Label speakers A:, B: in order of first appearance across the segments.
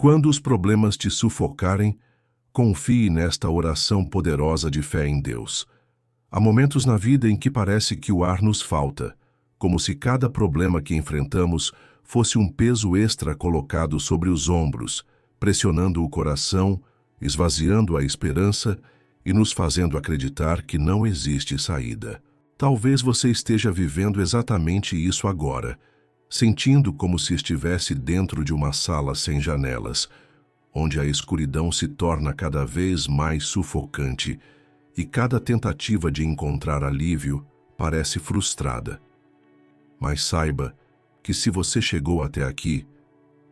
A: Quando os problemas te sufocarem, confie nesta oração poderosa de fé em Deus. Há momentos na vida em que parece que o ar nos falta, como se cada problema que enfrentamos fosse um peso extra colocado sobre os ombros, pressionando o coração, esvaziando a esperança e nos fazendo acreditar que não existe saída. Talvez você esteja vivendo exatamente isso agora, sentindo como se estivesse dentro de uma sala sem janelas, onde a escuridão se torna cada vez mais sufocante e cada tentativa de encontrar alívio parece frustrada. Mas saiba que se você chegou até aqui,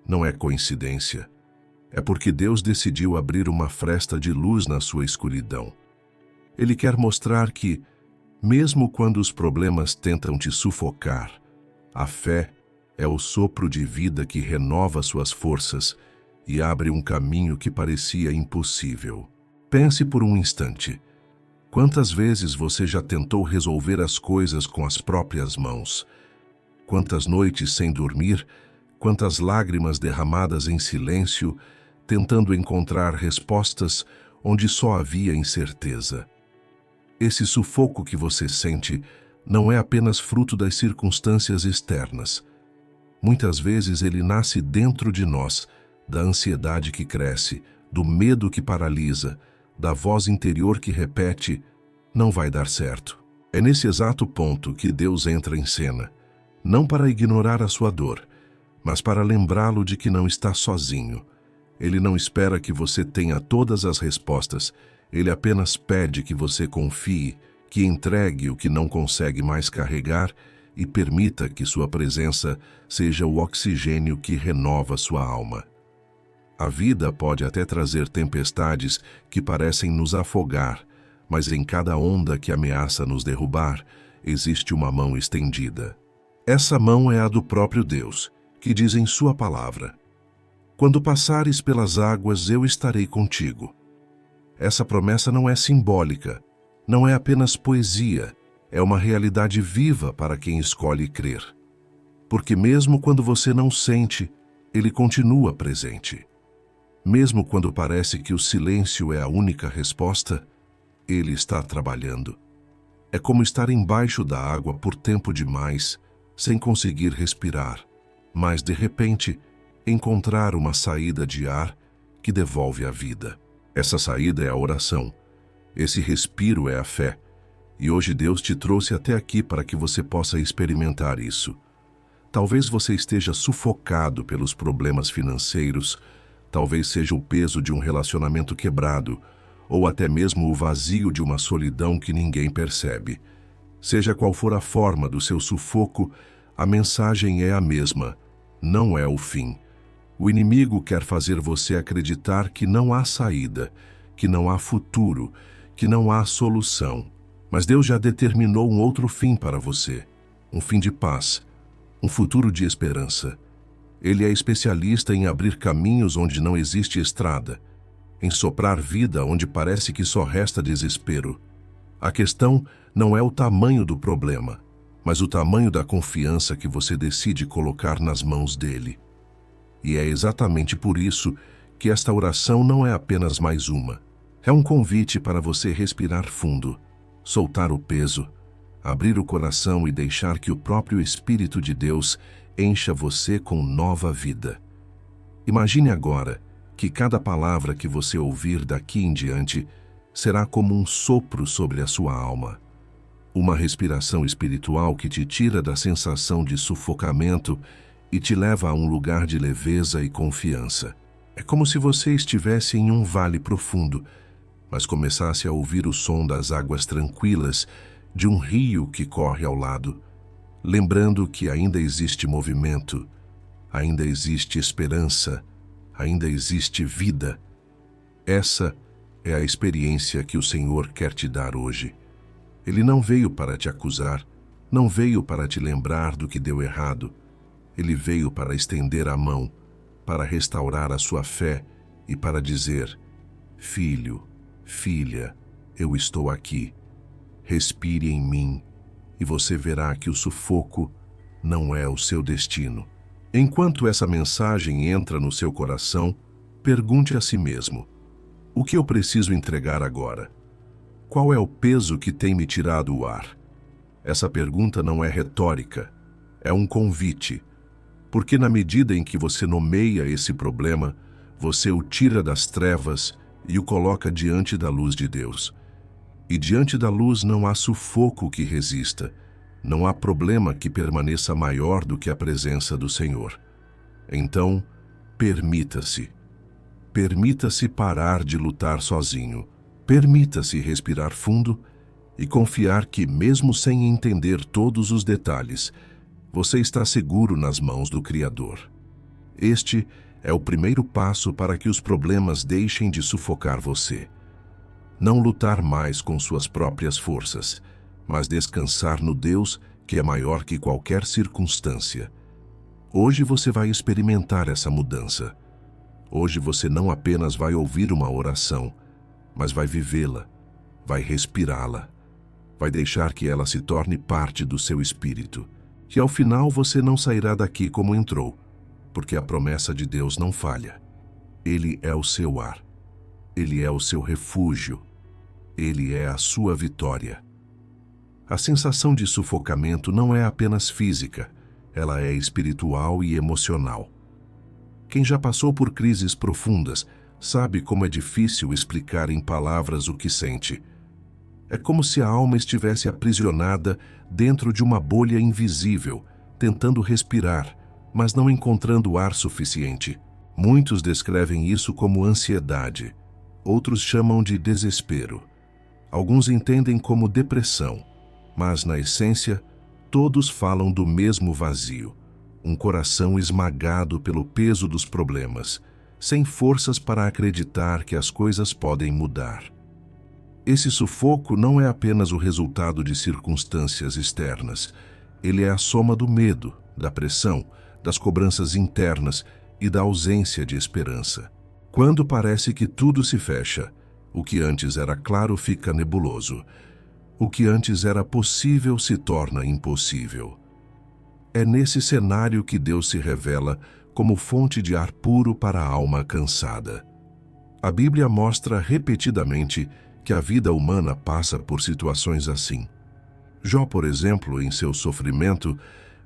A: não é coincidência. É porque Deus decidiu abrir uma fresta de luz na sua escuridão. Ele quer mostrar que, mesmo quando os problemas tentam te sufocar, a fé é o sopro de vida que renova suas forças e abre um caminho que parecia impossível. Pense por um instante. Quantas vezes você já tentou resolver as coisas com as próprias mãos? Quantas noites sem dormir, quantas lágrimas derramadas em silêncio, tentando encontrar respostas onde só havia incerteza. Esse sufoco que você sente não é apenas fruto das circunstâncias externas. Muitas vezes ele nasce dentro de nós, da ansiedade que cresce, do medo que paralisa, da voz interior que repete, não vai dar certo. É nesse exato ponto que Deus entra em cena, não para ignorar a sua dor, mas para lembrá-lo de que não está sozinho. Ele não espera que você tenha todas as respostas, ele apenas pede que você confie, que entregue o que não consegue mais carregar e permita que sua presença seja o oxigênio que renova sua alma. A vida pode até trazer tempestades que parecem nos afogar, mas em cada onda que ameaça nos derrubar, existe uma mão estendida. Essa mão é a do próprio Deus, que diz em sua palavra: "Quando passares pelas águas, eu estarei contigo." Essa promessa não é simbólica, não é apenas poesia, é uma realidade viva para quem escolhe crer. Porque mesmo quando você não sente, Ele continua presente. Mesmo quando parece que o silêncio é a única resposta, Ele está trabalhando. É como estar embaixo da água por tempo demais, sem conseguir respirar, mas de repente encontrar uma saída de ar que devolve a vida. Essa saída é a oração. Esse respiro é a fé. E hoje Deus te trouxe até aqui para que você possa experimentar isso. Talvez você esteja sufocado pelos problemas financeiros, talvez seja o peso de um relacionamento quebrado, ou até mesmo o vazio de uma solidão que ninguém percebe. Seja qual for a forma do seu sufoco, a mensagem é a mesma: não é o fim. O inimigo quer fazer você acreditar que não há saída, que não há futuro, que não há solução. Mas Deus já determinou um outro fim para você, um fim de paz, um futuro de esperança. Ele é especialista em abrir caminhos onde não existe estrada, em soprar vida onde parece que só resta desespero. A questão não é o tamanho do problema, mas o tamanho da confiança que você decide colocar nas mãos dele. E é exatamente por isso que esta oração não é apenas mais uma. É um convite para você respirar fundo, soltar o peso, abrir o coração e deixar que o próprio Espírito de Deus encha você com nova vida. Imagine agora que cada palavra que você ouvir daqui em diante será como um sopro sobre a sua alma. Uma respiração espiritual que te tira da sensação de sufocamento e te leva a um lugar de leveza e confiança. É como se você estivesse em um vale profundo, mas começasse a ouvir o som das águas tranquilas de um rio que corre ao lado, lembrando que ainda existe movimento, ainda existe esperança, ainda existe vida. Essa é a experiência que o Senhor quer te dar hoje. Ele não veio para te acusar, não veio para te lembrar do que deu errado. Ele veio para estender a mão, para restaurar a sua fé e para dizer: "Filho, filha, eu estou aqui. Respire em mim e você verá que o sufoco não é o seu destino." Enquanto essa mensagem entra no seu coração, pergunte a si mesmo: o que eu preciso entregar agora? Qual é o peso que tem me tirado o ar? Essa pergunta não é retórica, é um convite, porque na medida em que você nomeia esse problema, você o tira das trevas e o coloca diante da luz de Deus. E diante da luz não há sufoco que resista, não há problema que permaneça maior do que a presença do Senhor. Então, permita-se. Permita-se parar de lutar sozinho. Permita-se respirar fundo e confiar que, mesmo sem entender todos os detalhes, você está seguro nas mãos do Criador. Este é o primeiro passo para que os problemas deixem de sufocar você. Não lutar mais com suas próprias forças, mas descansar no Deus que é maior que qualquer circunstância. Hoje você vai experimentar essa mudança. Hoje você não apenas vai ouvir uma oração, mas vai vivê-la, vai respirá-la, vai deixar que ela se torne parte do seu espírito. Que ao final você não sairá daqui como entrou, porque a promessa de Deus não falha. Ele é o seu ar, Ele é o seu refúgio, Ele é a sua vitória. A sensação de sufocamento não é apenas física, ela é espiritual e emocional. Quem já passou por crises profundas sabe como é difícil explicar em palavras o que sente. É como se a alma estivesse aprisionada dentro de uma bolha invisível, tentando respirar, mas não encontrando ar suficiente. Muitos descrevem isso como ansiedade, outros chamam de desespero. Alguns entendem como depressão, mas na essência, todos falam do mesmo vazio, um coração esmagado pelo peso dos problemas, sem forças para acreditar que as coisas podem mudar. Esse sufoco não é apenas o resultado de circunstâncias externas, ele é a soma do medo, da pressão, das cobranças internas e da ausência de esperança. Quando parece que tudo se fecha, o que antes era claro fica nebuloso. O que antes era possível se torna impossível. É nesse cenário que Deus se revela como fonte de ar puro para a alma cansada. A Bíblia mostra repetidamente que a vida humana passa por situações assim. Jó, por exemplo, em seu sofrimento,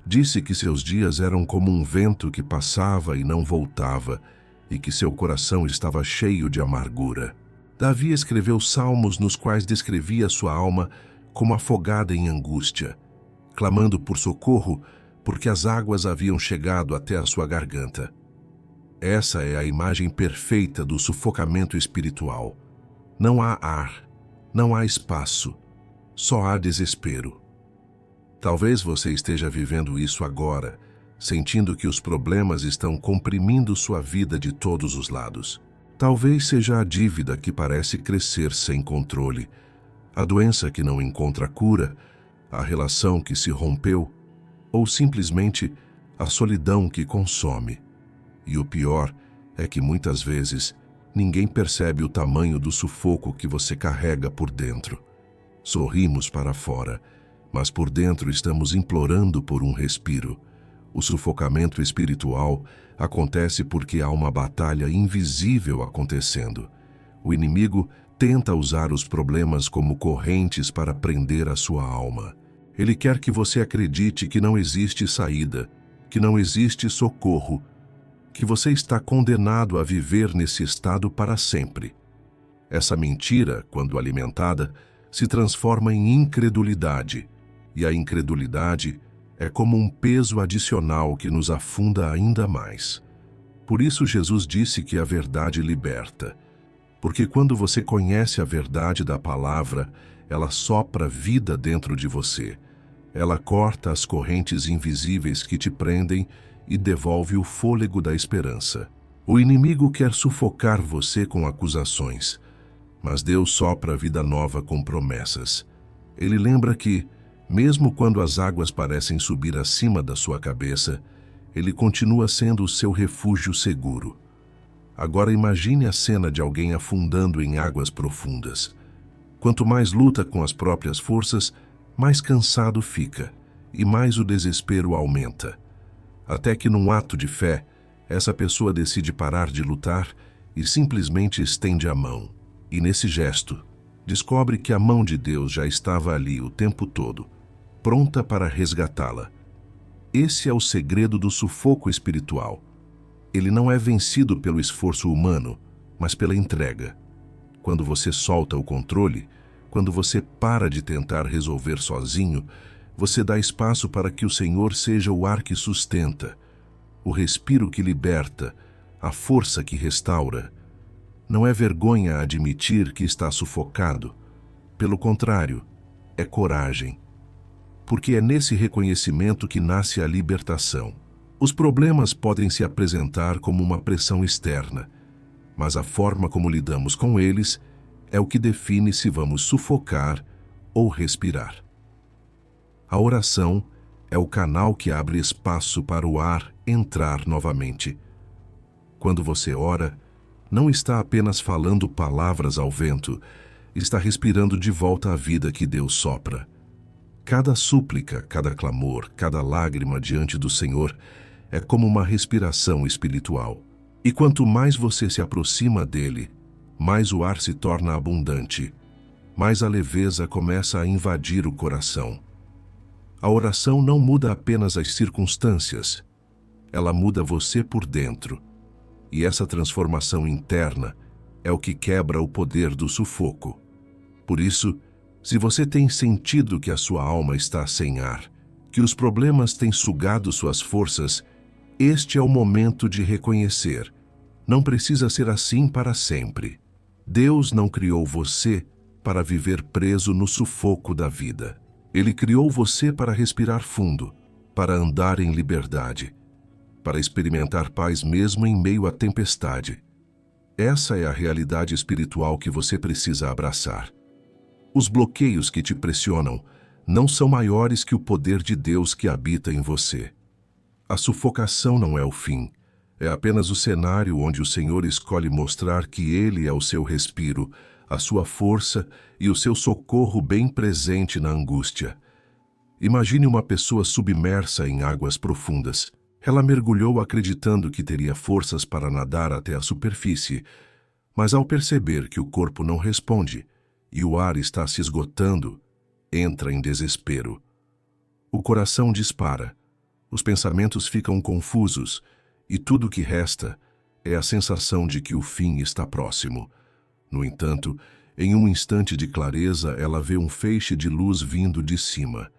A: disse que seus dias eram como um vento que passava e não voltava, e que seu coração estava cheio de amargura. Davi escreveu salmos nos quais descrevia sua alma como afogada em angústia, clamando por socorro porque as águas haviam chegado até a sua garganta. Essa é a imagem perfeita do sufocamento espiritual. Não há ar, não há espaço, só há desespero. Talvez você esteja vivendo isso agora, sentindo que os problemas estão comprimindo sua vida de todos os lados. Talvez seja a dívida que parece crescer sem controle, a doença que não encontra cura, a relação que se rompeu, ou simplesmente a solidão que consome. E o pior é que muitas vezes ninguém percebe o tamanho do sufoco que você carrega por dentro. Sorrimos para fora, mas por dentro estamos implorando por um respiro. O sufocamento espiritual acontece porque há uma batalha invisível acontecendo. O inimigo tenta usar os problemas como correntes para prender a sua alma. Ele quer que você acredite que não existe saída, que não existe socorro, que você está condenado a viver nesse estado para sempre. Essa mentira, quando alimentada, se transforma em incredulidade, e a incredulidade é como um peso adicional que nos afunda ainda mais. Por isso Jesus disse que a verdade liberta, porque quando você conhece a verdade da palavra, ela sopra vida dentro de você. Ela corta as correntes invisíveis que te prendem e devolve o fôlego da esperança. O inimigo quer sufocar você com acusações, mas Deus sopra vida nova com promessas. Ele lembra que, mesmo quando as águas parecem subir acima da sua cabeça, Ele continua sendo o seu refúgio seguro. Agora imagine a cena de alguém afundando em águas profundas. Quanto mais luta com as próprias forças, mais cansado fica e mais o desespero aumenta. Até que num ato de fé, essa pessoa decide parar de lutar e simplesmente estende a mão. E nesse gesto, descobre que a mão de Deus já estava ali o tempo todo, pronta para resgatá-la. Esse é o segredo do sufoco espiritual. Ele não é vencido pelo esforço humano, mas pela entrega. Quando você solta o controle, quando você para de tentar resolver sozinho, você dá espaço para que o Senhor seja o ar que sustenta, o respiro que liberta, a força que restaura. Não é vergonha admitir que está sufocado. Pelo contrário, é coragem. Porque é nesse reconhecimento que nasce a libertação. Os problemas podem se apresentar como uma pressão externa, mas a forma como lidamos com eles é o que define se vamos sufocar ou respirar. A oração é o canal que abre espaço para o ar entrar novamente. Quando você ora, não está apenas falando palavras ao vento, está respirando de volta a vida que Deus sopra. Cada súplica, cada clamor, cada lágrima diante do Senhor é como uma respiração espiritual. E quanto mais você se aproxima dele, mais o ar se torna abundante, mais a leveza começa a invadir o coração. A oração não muda apenas as circunstâncias, ela muda você por dentro. E essa transformação interna é o que quebra o poder do sufoco. Por isso, se você tem sentido que a sua alma está sem ar, que os problemas têm sugado suas forças, este é o momento de reconhecer. Não precisa ser assim para sempre. Deus não criou você para viver preso no sufoco da vida. Ele criou você para respirar fundo, para andar em liberdade, para experimentar paz mesmo em meio à tempestade. Essa é a realidade espiritual que você precisa abraçar. Os bloqueios que te pressionam não são maiores que o poder de Deus que habita em você. A sufocação não é o fim, é apenas o cenário onde o Senhor escolhe mostrar que Ele é o seu respiro, a sua força e o seu socorro bem presente na angústia. Imagine uma pessoa submersa em águas profundas. Ela mergulhou acreditando que teria forças para nadar até a superfície, mas ao perceber que o corpo não responde e o ar está se esgotando, entra em desespero. O coração dispara, os pensamentos ficam confusos e tudo o que resta é a sensação de que o fim está próximo. No entanto, em um instante de clareza, ela vê um feixe de luz vindo de cima.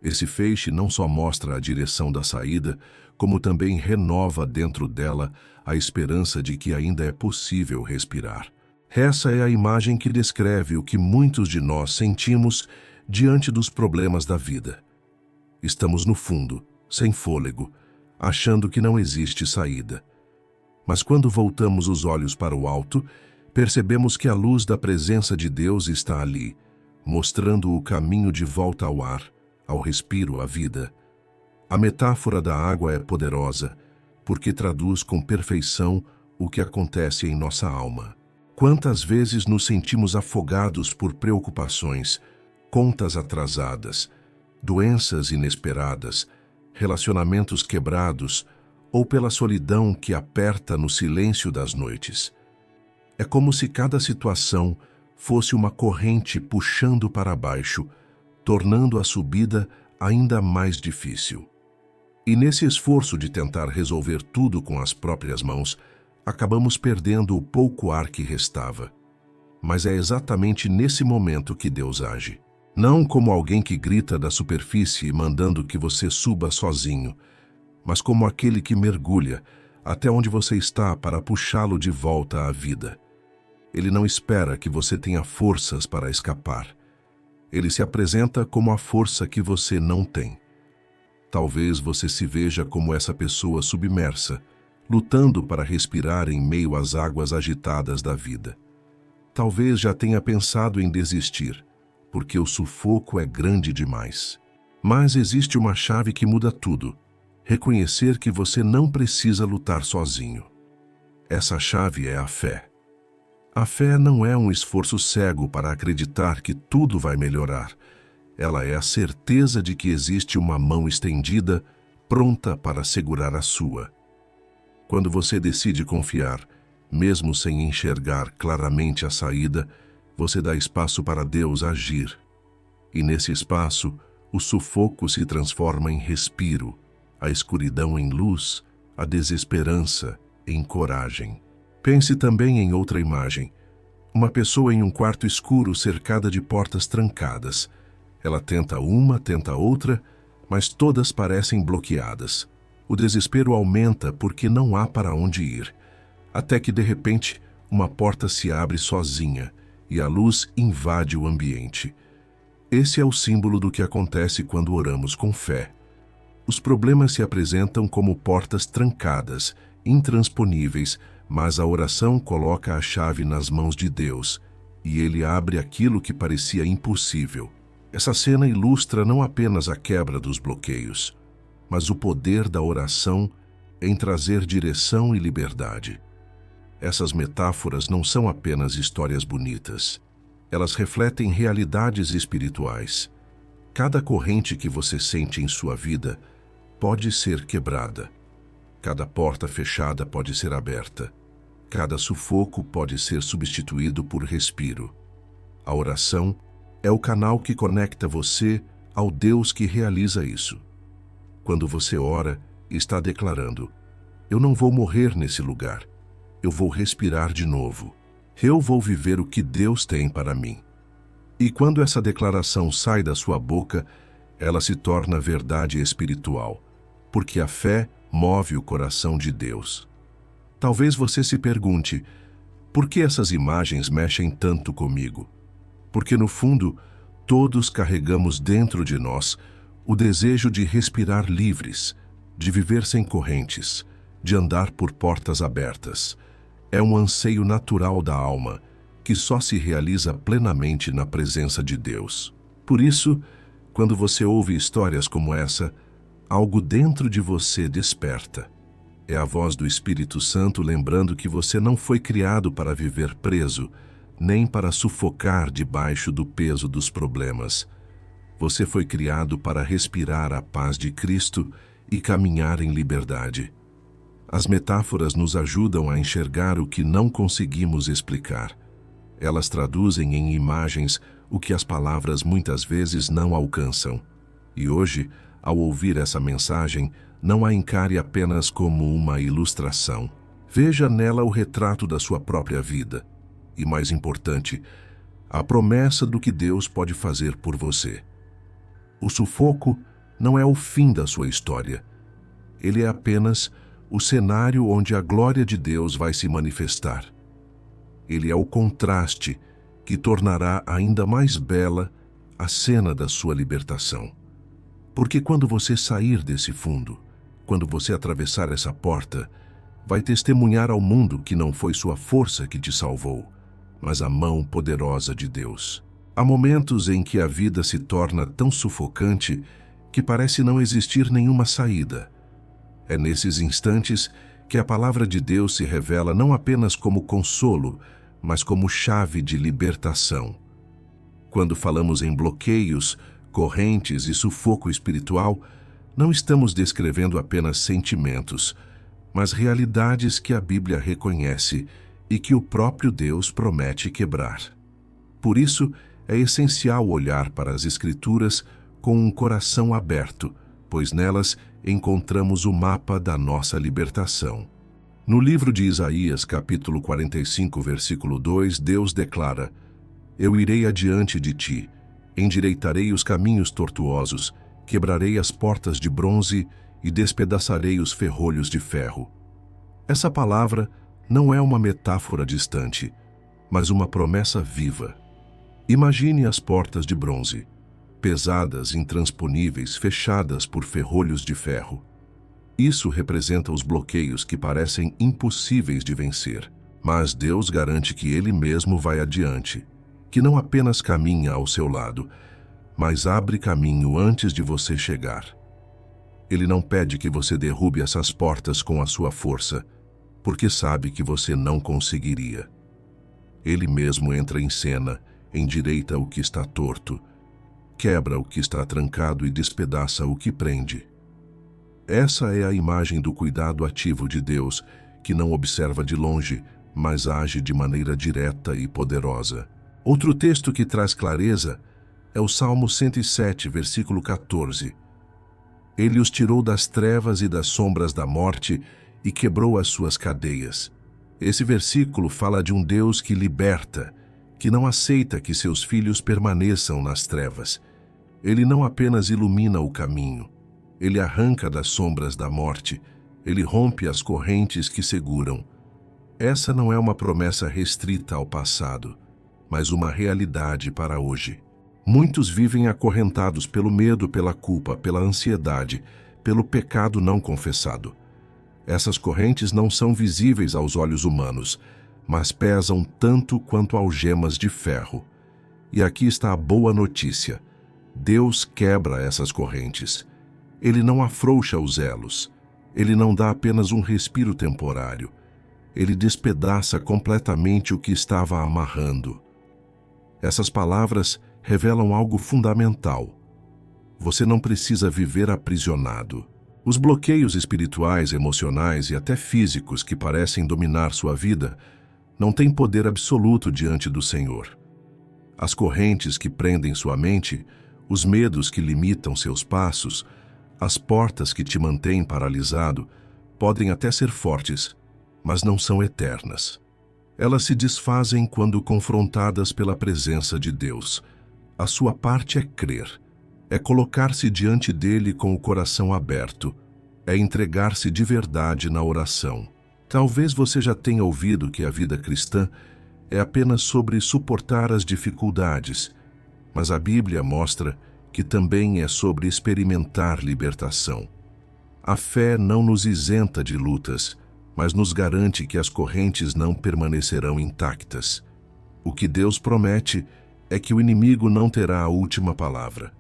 A: Esse feixe não só mostra a direção da saída, como também renova dentro dela a esperança de que ainda é possível respirar. Essa é a imagem que descreve o que muitos de nós sentimos diante dos problemas da vida. Estamos no fundo, sem fôlego, achando que não existe saída. Mas quando voltamos os olhos para o alto, percebemos que a luz da presença de Deus está ali, mostrando o caminho de volta ao ar, ao respiro, à vida. A metáfora da água é poderosa, porque traduz com perfeição o que acontece em nossa alma. Quantas vezes nos sentimos afogados por preocupações, contas atrasadas, doenças inesperadas, relacionamentos quebrados ou pela solidão que aperta no silêncio das noites. É como se cada situação fosse uma corrente puxando para baixo, tornando a subida ainda mais difícil. E nesse esforço de tentar resolver tudo com as próprias mãos, acabamos perdendo o pouco ar que restava. Mas é exatamente nesse momento que Deus age. Não como alguém que grita da superfície mandando que você suba sozinho, mas como aquele que mergulha até onde você está para puxá-lo de volta à vida. Ele não espera que você tenha forças para escapar. Ele se apresenta como a força que você não tem. Talvez você se veja como essa pessoa submersa, lutando para respirar em meio às águas agitadas da vida. Talvez já tenha pensado em desistir, porque o sufoco é grande demais. Mas existe uma chave que muda tudo: reconhecer que você não precisa lutar sozinho. Essa chave é a fé. A fé não é um esforço cego para acreditar que tudo vai melhorar. Ela é a certeza de que existe uma mão estendida, pronta para segurar a sua. Quando você decide confiar, Mesmo sem enxergar claramente a saída, você dá espaço para Deus agir. E nesse espaço, o sufoco se transforma em respiro, a escuridão em luz, a desesperança em coragem. Pense também em outra imagem. Uma pessoa em um quarto escuro cercada de portas trancadas. Ela tenta uma, tenta outra, mas todas parecem bloqueadas. O desespero aumenta porque não há para onde ir. Até que, de repente, uma porta se abre sozinha e a luz invade o ambiente. Esse é o símbolo do que acontece quando oramos com fé. Os problemas se apresentam como portas trancadas, intransponíveis, mas a oração coloca a chave nas mãos de Deus, e Ele abre aquilo que parecia impossível. Essa cena ilustra não apenas a quebra dos bloqueios, mas o poder da oração em trazer direção e liberdade. Essas metáforas não são apenas histórias bonitas. Elas refletem realidades espirituais. Cada corrente que você sente em sua vida pode ser quebrada. Cada porta fechada pode ser aberta. Cada sufoco pode ser substituído por respiro. A oração é o canal que conecta você ao Deus que realiza isso. Quando você ora, está declarando: eu não vou morrer nesse lugar. Eu vou respirar de novo. Eu vou viver o que Deus tem para mim. E quando essa declaração sai da sua boca, ela se torna verdade espiritual, porque a fé move o coração de Deus. Talvez você se pergunte, por que essas imagens mexem tanto comigo? Porque no fundo, todos carregamos dentro de nós o desejo de respirar livres, de viver sem correntes, de andar por portas abertas. É um anseio natural da alma, que só se realiza plenamente na presença de Deus. Por isso, quando você ouve histórias como essa, algo dentro de você desperta. É a voz do Espírito Santo lembrando que você não foi criado para viver preso, nem para sufocar debaixo do peso dos problemas. Você foi criado para respirar a paz de Cristo e caminhar em liberdade. As metáforas nos ajudam a enxergar o que não conseguimos explicar. Elas traduzem em imagens o que as palavras muitas vezes não alcançam. E hoje, ao ouvir essa mensagem, não a encare apenas como uma ilustração. Veja nela o retrato da sua própria vida. E mais importante, a promessa do que Deus pode fazer por você. O sufoco não é o fim da sua história. Ele é apenas o cenário onde a glória de Deus vai se manifestar. Ele é o contraste que tornará ainda mais bela a cena da sua libertação. Porque quando você sair desse fundo, quando você atravessar essa porta, vai testemunhar ao mundo que não foi sua força que te salvou, mas a mão poderosa de Deus. Há momentos em que a vida se torna tão sufocante que parece não existir nenhuma saída. É nesses instantes que a palavra de Deus se revela não apenas como consolo, mas como chave de libertação. Quando falamos em bloqueios, correntes e sufoco espiritual, não estamos descrevendo apenas sentimentos, mas realidades que a Bíblia reconhece e que o próprio Deus promete quebrar. Por isso, é essencial olhar para as Escrituras com um coração aberto, pois nelas encontramos o mapa da nossa libertação. No livro de Isaías, capítulo 45, versículo 2, Deus declara: eu irei adiante de ti, endireitarei os caminhos tortuosos, quebrarei as portas de bronze e despedaçarei os ferrolhos de ferro. Essa palavra não é uma metáfora distante, mas uma promessa viva. Imagine as portas de bronze, pesadas, intransponíveis, fechadas por ferrolhos de ferro. Isso representa os bloqueios que parecem impossíveis de vencer, mas Deus garante que Ele mesmo vai adiante, que não apenas caminha ao seu lado, mas abre caminho antes de você chegar. Ele não pede que você derrube essas portas com a sua força, porque sabe que você não conseguiria. Ele mesmo entra em cena, endireita o que está torto, quebra o que está trancado e despedaça o que prende. Essa é a imagem do cuidado ativo de Deus, que não observa de longe, mas age de maneira direta e poderosa. Outro texto que traz clareza é o Salmo 107, versículo 14. Ele os tirou das trevas e das sombras da morte e quebrou as suas cadeias. Esse versículo fala de um Deus que liberta, que não aceita que seus filhos permaneçam nas trevas. Ele não apenas ilumina o caminho, ele arranca das sombras da morte, ele rompe as correntes que seguram. Essa não é uma promessa restrita ao passado, mas uma realidade para hoje. Muitos vivem acorrentados pelo medo, pela culpa, pela ansiedade, pelo pecado não confessado. Essas correntes não são visíveis aos olhos humanos, mas pesam tanto quanto algemas de ferro. E aqui está a boa notícia. Deus quebra essas correntes. Ele não afrouxa os elos. Ele não dá apenas um respiro temporário. Ele despedaça completamente o que estava amarrando. Essas palavras revelam algo fundamental. Você não precisa viver aprisionado. Os bloqueios espirituais, emocionais e até físicos que parecem dominar sua vida não têm poder absoluto diante do Senhor. As correntes que prendem sua mente, os medos que limitam seus passos, as portas que te mantêm paralisado, podem até ser fortes, mas não são eternas. Elas se desfazem quando confrontadas pela presença de Deus. A sua parte é crer, é colocar-se diante dele com o coração aberto, é entregar-se de verdade na oração. Talvez você já tenha ouvido que a vida cristã é apenas sobre suportar as dificuldades, mas a Bíblia mostra que também é sobre experimentar libertação. A fé não nos isenta de lutas, mas nos garante que as correntes não permanecerão intactas. O que Deus promete é que o inimigo não terá a última palavra.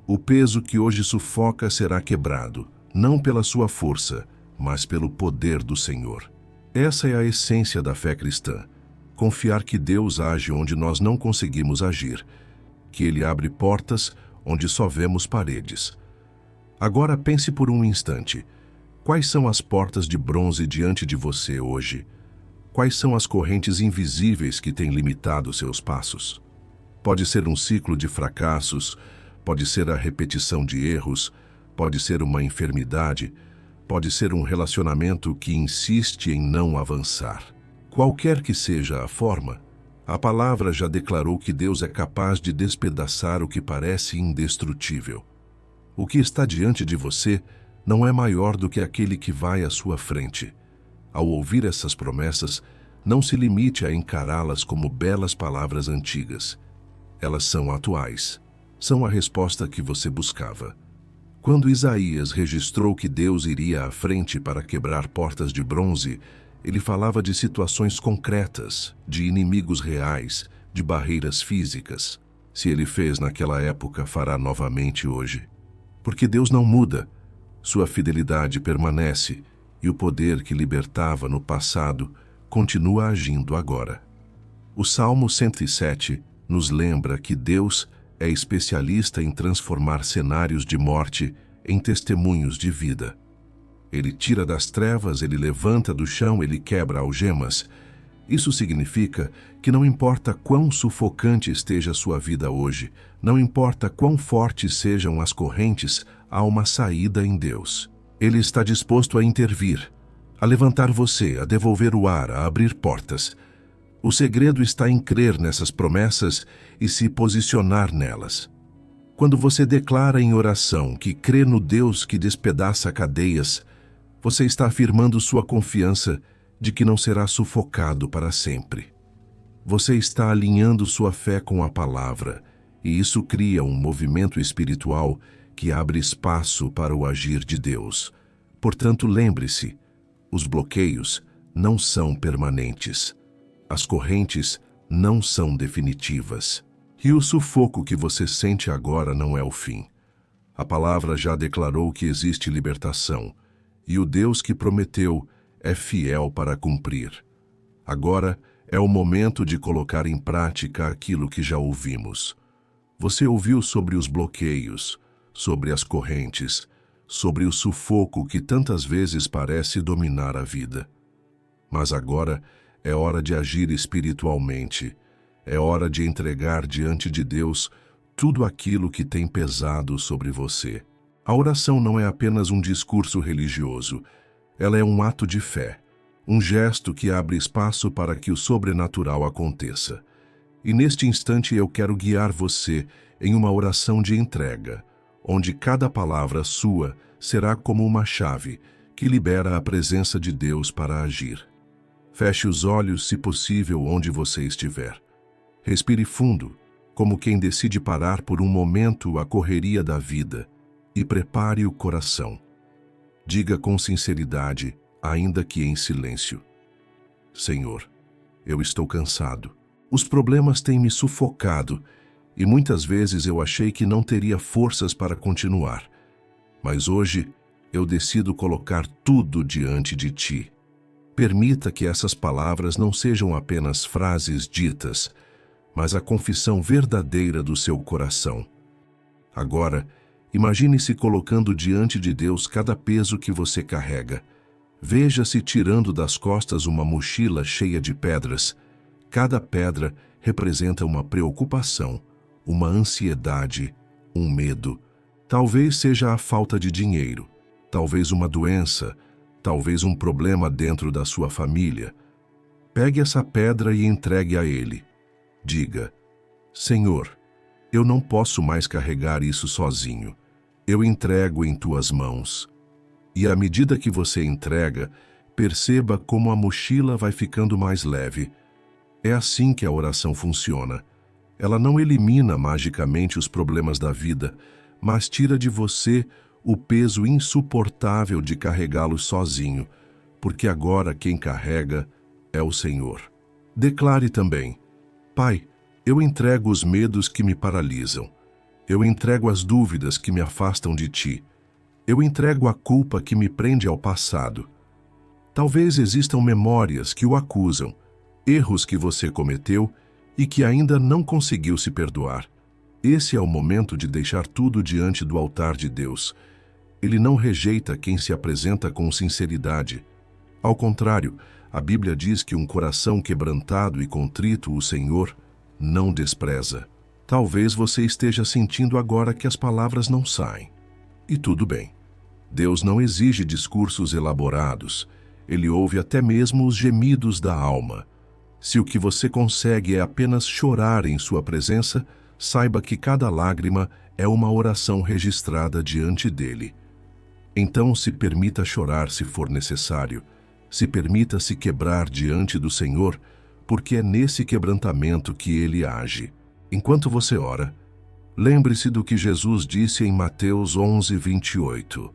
A: O peso que hoje sufoca será quebrado, não pela sua força, mas pelo poder do Senhor. Essa é a essência da fé cristã. Confiar que Deus age onde nós não conseguimos agir, que Ele abre portas onde só vemos paredes. Agora pense por um instante. Quais são as portas de bronze diante de você hoje? Quais são as correntes invisíveis que têm limitado seus passos? Pode ser um ciclo de fracassos, pode ser a repetição de erros, pode ser uma enfermidade, pode ser um relacionamento que insiste em não avançar. Qualquer que seja a forma, a palavra já declarou que Deus é capaz de despedaçar o que parece indestrutível. O que está diante de você não é maior do que aquele que vai à sua frente. Ao ouvir essas promessas, não se limite a encará-las como belas palavras antigas. Elas são atuais. São a resposta que você buscava. Quando Isaías registrou que Deus iria à frente para quebrar portas de bronze, ele falava de situações concretas, de inimigos reais, de barreiras físicas. Se ele fez naquela época, fará novamente hoje. Porque Deus não muda. Sua fidelidade permanece e o poder que libertava no passado continua agindo agora. O Salmo 107 nos lembra que Deus é especialista em transformar cenários de morte em testemunhos de vida. Ele tira das trevas, ele levanta do chão, ele quebra algemas. Isso significa que não importa quão sufocante esteja a sua vida hoje, não importa quão fortes sejam as correntes, há uma saída em Deus. Ele está disposto a intervir, a levantar você, a devolver o ar, a abrir portas. O segredo está em crer nessas promessas e se posicionar nelas. Quando você declara em oração que crê no Deus que despedaça cadeias, você está afirmando sua confiança de que não será sufocado para sempre. Você está alinhando sua fé com a palavra, e isso cria um movimento espiritual que abre espaço para o agir de Deus. Portanto, lembre-se, os bloqueios não são permanentes. As correntes não são definitivas. E o sufoco que você sente agora não é o fim. A palavra já declarou que existe libertação, e o Deus que prometeu é fiel para cumprir. Agora é o momento de colocar em prática aquilo que já ouvimos. Você ouviu sobre os bloqueios, sobre as correntes, sobre o sufoco que tantas vezes parece dominar a vida. Mas agora É hora de agir espiritualmente. É hora de entregar diante de Deus tudo aquilo que tem pesado sobre você. A oração não é apenas um discurso religioso. Ela é um ato de fé, um gesto que abre espaço para que o sobrenatural aconteça. E neste instante eu quero guiar você em uma oração de entrega, onde cada palavra sua será como uma chave que libera a presença de Deus para agir. Feche os olhos, se possível, onde você estiver. Respire fundo, como quem decide parar por um momento a correria da vida, e prepare o coração. Diga com sinceridade, ainda que em silêncio: Senhor, eu estou cansado. Os problemas têm me sufocado e muitas vezes eu achei que não teria forças para continuar. Mas hoje eu decido colocar tudo diante de Ti. Permita que essas palavras não sejam apenas frases ditas, mas a confissão verdadeira do seu coração. Agora, imagine-se colocando diante de Deus cada peso que você carrega. Veja-se tirando das costas uma mochila cheia de pedras. Cada pedra representa uma preocupação, uma ansiedade, um medo. Talvez seja a falta de dinheiro, talvez uma doença, talvez um problema dentro da sua família. Pegue essa pedra e entregue a Ele. Diga: Senhor, eu não posso mais carregar isso sozinho. Eu entrego em Tuas mãos. E à medida que você entrega, perceba como a mochila vai ficando mais leve. É assim que a oração funciona. Ela não elimina magicamente os problemas da vida, mas tira de você o peso insuportável de carregá-los sozinho, porque agora quem carrega é o Senhor. Declare também: Pai, eu entrego os medos que me paralisam. Eu entrego as dúvidas que me afastam de Ti. Eu entrego a culpa que me prende ao passado. Talvez existam memórias que o acusam, erros que você cometeu e que ainda não conseguiu se perdoar. Esse é o momento de deixar tudo diante do altar de Deus. Ele não rejeita quem se apresenta com sinceridade. Ao contrário, a Bíblia diz que um coração quebrantado e contrito o Senhor não despreza. Talvez você esteja sentindo agora que as palavras não saem. E tudo bem. Deus não exige discursos elaborados. Ele ouve até mesmo os gemidos da alma. Se o que você consegue é apenas chorar em sua presença, saiba que cada lágrima é uma oração registrada diante dele. Então se permita chorar se for necessário. Se permita se quebrar diante do Senhor, porque é nesse quebrantamento que Ele age. Enquanto você ora, lembre-se do que Jesus disse em Mateus 11:28.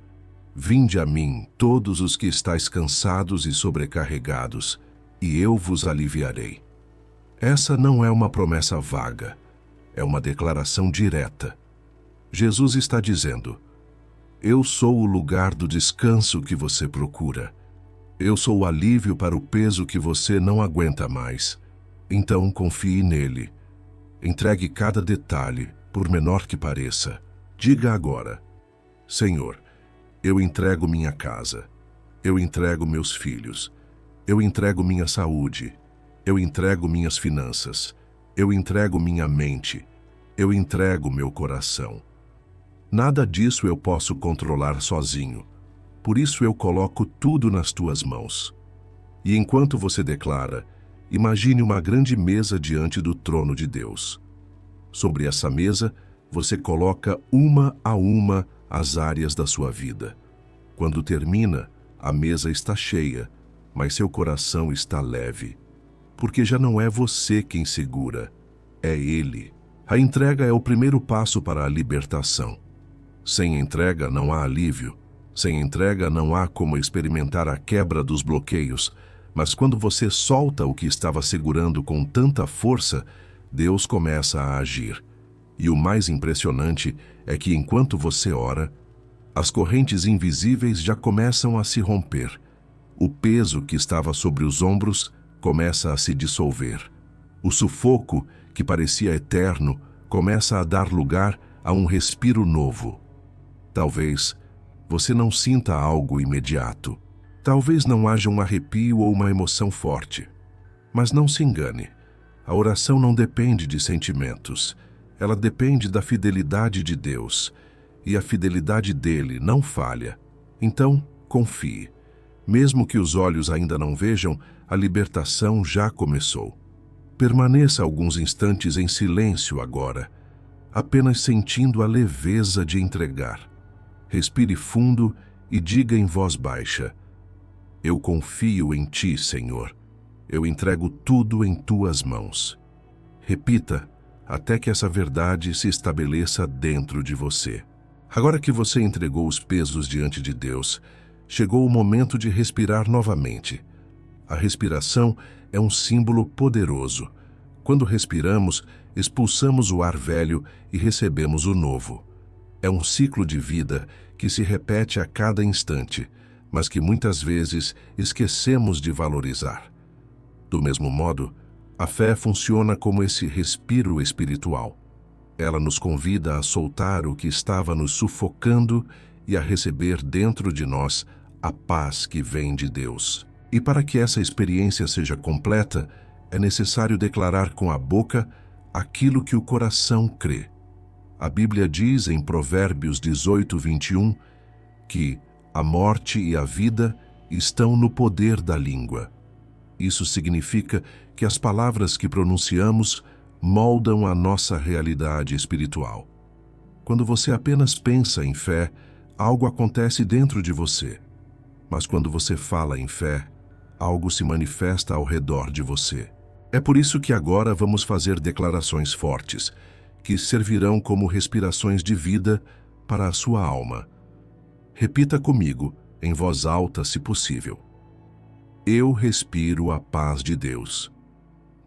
A: Vinde a mim, todos os que estáis cansados e sobrecarregados, e eu vos aliviarei. Essa não é uma promessa vaga, é uma declaração direta. Jesus está dizendo: eu sou o lugar do descanso que você procura. Eu sou o alívio para o peso que você não aguenta mais. Então confie nele. Entregue cada detalhe, por menor que pareça. Diga agora: Senhor, eu entrego minha casa. Eu entrego meus filhos. Eu entrego minha saúde. Eu entrego minhas finanças. Eu entrego minha mente. Eu entrego meu coração. Nada disso eu posso controlar sozinho. Por isso eu coloco tudo nas tuas mãos. E enquanto você declara, imagine uma grande mesa diante do trono de Deus. Sobre essa mesa, você coloca uma a uma as áreas da sua vida. Quando termina, a mesa está cheia, mas seu coração está leve. Porque já não é você quem segura, é Ele. A entrega é o primeiro passo para a libertação. Sem entrega não há alívio. Sem entrega não há como experimentar a quebra dos bloqueios, mas quando você solta o que estava segurando com tanta força, Deus começa a agir. E o mais impressionante é que enquanto você ora, as correntes invisíveis já começam a se romper. O peso que estava sobre os ombros começa a se dissolver. O sufoco, que parecia eterno, começa a dar lugar a um respiro novo. Talvez você não sinta algo imediato. Talvez não haja um arrepio ou uma emoção forte. Mas não se engane, a oração não depende de sentimentos, ela depende da fidelidade de Deus, e a fidelidade dele não falha. Então, confie. Mesmo que os olhos ainda não vejam, a libertação já começou. Permaneça alguns instantes em silêncio agora, apenas sentindo a leveza de entregar. Respire fundo e diga em voz baixa: eu confio em ti, Senhor. Eu entrego tudo em tuas mãos. Repita até que essa verdade se estabeleça dentro de você. Agora que você entregou os pesos diante de Deus, chegou o momento de respirar novamente. A respiração é um símbolo poderoso. Quando respiramos, expulsamos o ar velho e recebemos o novo. É um ciclo de vida que se repete a cada instante, mas que muitas vezes esquecemos de valorizar. Do mesmo modo, a fé funciona como esse respiro espiritual. Ela nos convida a soltar o que estava nos sufocando e a receber dentro de nós a paz que vem de Deus. E para que essa experiência seja completa, é necessário declarar com a boca aquilo que o coração crê. A Bíblia diz em Provérbios 18:21 que a morte e a vida estão no poder da língua. Isso significa que as palavras que pronunciamos moldam a nossa realidade espiritual. Quando você apenas pensa em fé, algo acontece dentro de você. Mas quando você fala em fé, algo se manifesta ao redor de você. É por isso que agora vamos fazer declarações fortes, que servirão como respirações de vida para a sua alma. Repita comigo, em voz alta, se possível. Eu respiro a paz de Deus.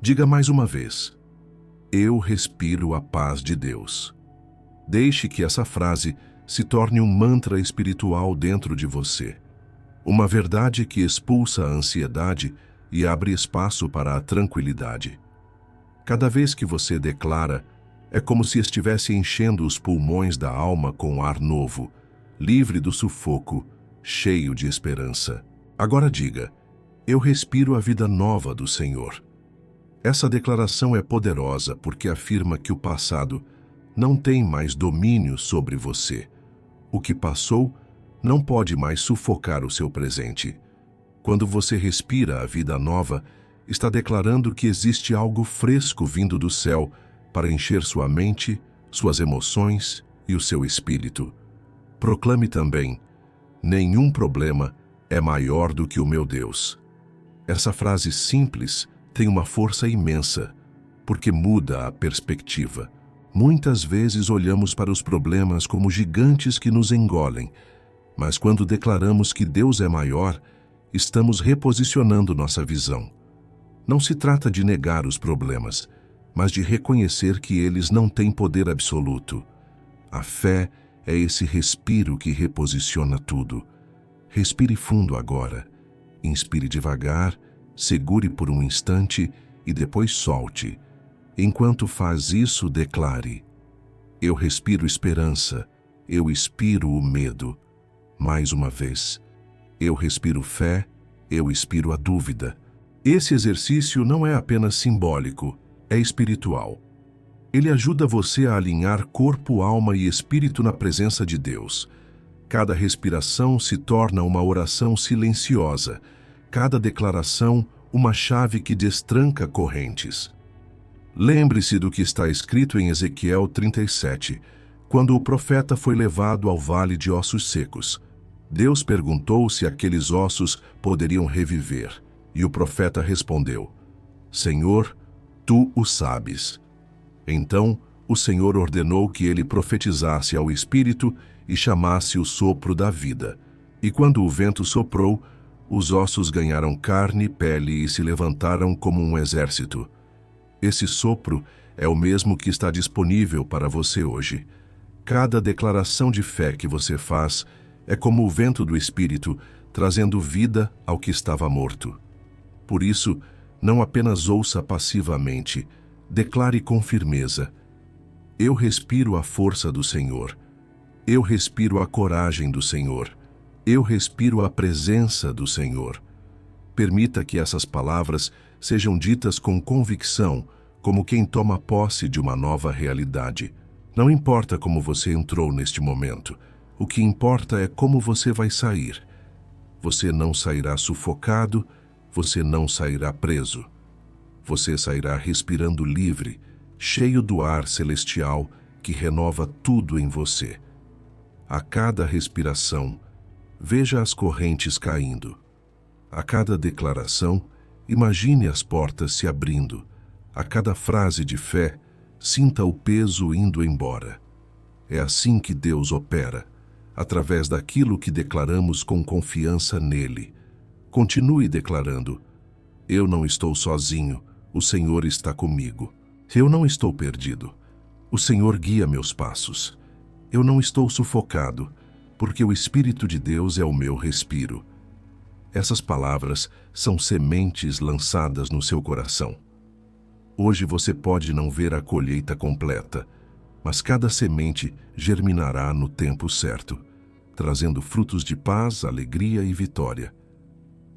A: Diga mais uma vez. Eu respiro a paz de Deus. Deixe que essa frase se torne um mantra espiritual dentro de você. Uma verdade que expulsa a ansiedade e abre espaço para a tranquilidade. Cada vez que você declara, é como se estivesse enchendo os pulmões da alma com ar novo, livre do sufoco, cheio de esperança. Agora diga: eu respiro a vida nova do Senhor. Essa declaração é poderosa porque afirma que o passado não tem mais domínio sobre você. O que passou não pode mais sufocar o seu presente. Quando você respira a vida nova, está declarando que existe algo fresco vindo do céu para encher sua mente, suas emoções e o seu espírito. Proclame também: nenhum problema é maior do que o meu Deus. Essa frase simples tem uma força imensa, porque muda a perspectiva. Muitas vezes olhamos para os problemas como gigantes que nos engolem, mas quando declaramos que Deus é maior, estamos reposicionando nossa visão. Não se trata de negar os problemas, mas de reconhecer que eles não têm poder absoluto. A fé é esse respiro que reposiciona tudo. Respire fundo agora. Inspire devagar, segure por um instante e depois solte. Enquanto faz isso, declare: eu respiro esperança, eu expiro o medo. Mais uma vez, eu respiro fé, eu expiro a dúvida. Esse exercício não é apenas simbólico, é espiritual. Ele ajuda você a alinhar corpo, alma e espírito na presença de Deus. Cada respiração se torna uma oração silenciosa, cada declaração uma chave que destranca correntes. Lembre-se do que está escrito em Ezequiel 37, quando o profeta foi levado ao vale de ossos secos. Deus perguntou se aqueles ossos poderiam reviver, e o profeta respondeu: Senhor, tu o sabes. Então, o Senhor ordenou que ele profetizasse ao Espírito e chamasse o sopro da vida. E quando o vento soprou, os ossos ganharam carne e pele e se levantaram como um exército. Esse sopro é o mesmo que está disponível para você hoje. Cada declaração de fé que você faz é como o vento do Espírito, trazendo vida ao que estava morto. Por isso, não apenas ouça passivamente, declare com firmeza: eu respiro a força do Senhor. Eu respiro a coragem do Senhor. Eu respiro a presença do Senhor. Permita que essas palavras sejam ditas com convicção, como quem toma posse de uma nova realidade. Não importa como você entrou neste momento, o que importa é como você vai sair. Você não sairá sufocado, você não sairá preso. Você sairá respirando livre, cheio do ar celestial que renova tudo em você. A cada respiração, veja as correntes caindo. A cada declaração, imagine as portas se abrindo. A cada frase de fé, sinta o peso indo embora. É assim que Deus opera, através daquilo que declaramos com confiança nele. Continue declarando: eu não estou sozinho, o Senhor está comigo. Eu não estou perdido, o Senhor guia meus passos. Eu não estou sufocado, porque o Espírito de Deus é o meu respiro. Essas palavras são sementes lançadas no seu coração. Hoje você pode não ver a colheita completa, mas cada semente germinará no tempo certo, trazendo frutos de paz, alegria e vitória.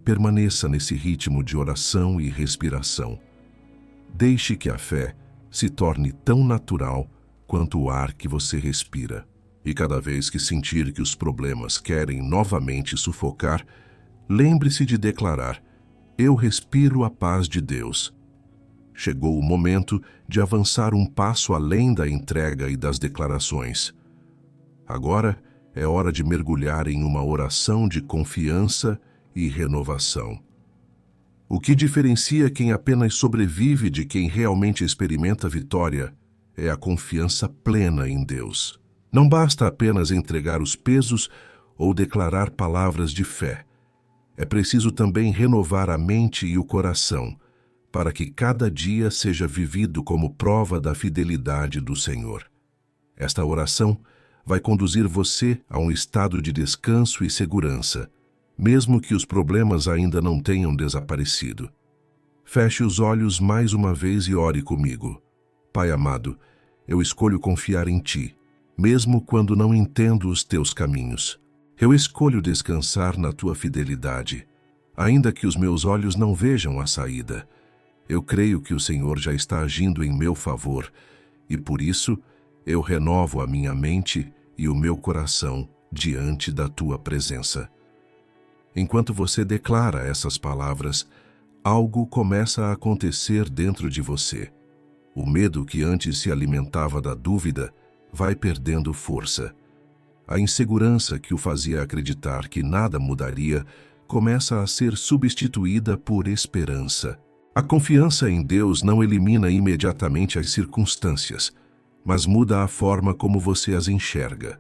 A: Permaneça nesse ritmo de oração e respiração. Deixe que a fé se torne tão natural quanto o ar que você respira. E cada vez que sentir que os problemas querem novamente sufocar, lembre-se de declarar: eu respiro a paz de Deus. Chegou o momento de avançar um passo além da entrega e das declarações. Agora é hora de mergulhar em uma oração de confiança e renovação. O que diferencia quem apenas sobrevive de quem realmente experimenta vitória é a confiança plena em Deus. Não basta apenas entregar os pesos ou declarar palavras de fé. É preciso também renovar a mente e o coração, para que cada dia seja vivido como prova da fidelidade do Senhor. Esta oração vai conduzir você a um estado de descanso e segurança, mesmo que os problemas ainda não tenham desaparecido. Feche os olhos mais uma vez e ore comigo. Pai amado, eu escolho confiar em Ti, mesmo quando não entendo os Teus caminhos. Eu escolho descansar na Tua fidelidade, ainda que os meus olhos não vejam a saída. Eu creio que o Senhor já está agindo em meu favor, e por isso eu renovo a minha mente e o meu coração diante da Tua presença. Enquanto você declara essas palavras, algo começa a acontecer dentro de você. O medo que antes se alimentava da dúvida vai perdendo força. A insegurança que o fazia acreditar que nada mudaria começa a ser substituída por esperança. A confiança em Deus não elimina imediatamente as circunstâncias, mas muda a forma como você as enxerga.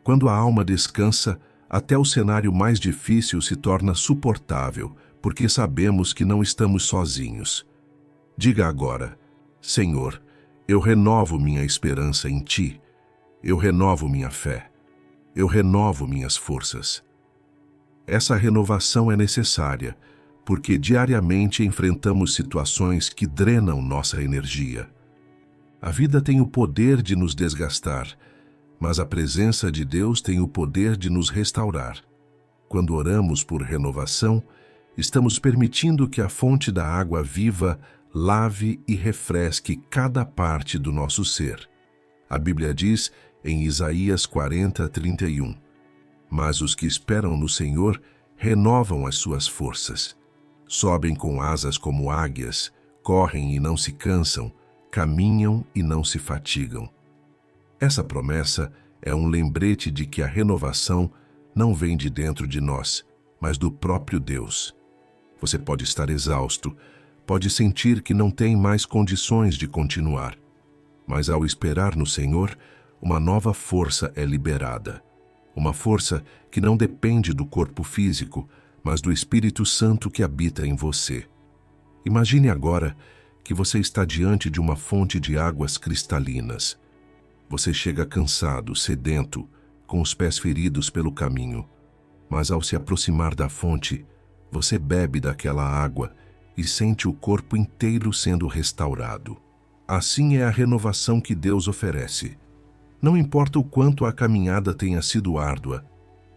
A: Quando a alma descansa, até o cenário mais difícil se torna suportável, porque sabemos que não estamos sozinhos. Diga agora: Senhor, eu renovo minha esperança em Ti. Eu renovo minha fé. Eu renovo minhas forças. Essa renovação é necessária, porque diariamente enfrentamos situações que drenam nossa energia. A vida tem o poder de nos desgastar, mas a presença de Deus tem o poder de nos restaurar. Quando oramos por renovação, estamos permitindo que a fonte da água viva lave e refresque cada parte do nosso ser. A Bíblia diz em Isaías 40:31, mas os que esperam no Senhor renovam as suas forças. Sobem com asas como águias, correm e não se cansam, caminham e não se fatigam. Essa promessa é um lembrete de que a renovação não vem de dentro de nós, mas do próprio Deus. Você pode estar exausto, pode sentir que não tem mais condições de continuar, mas ao esperar no Senhor, uma nova força é liberada. Uma força que não depende do corpo físico, mas do Espírito Santo que habita em você. Imagine agora que você está diante de uma fonte de águas cristalinas. Você chega cansado, sedento, com os pés feridos pelo caminho, mas ao se aproximar da fonte, você bebe daquela água e sente o corpo inteiro sendo restaurado. Assim é a renovação que Deus oferece. Não importa o quanto a caminhada tenha sido árdua,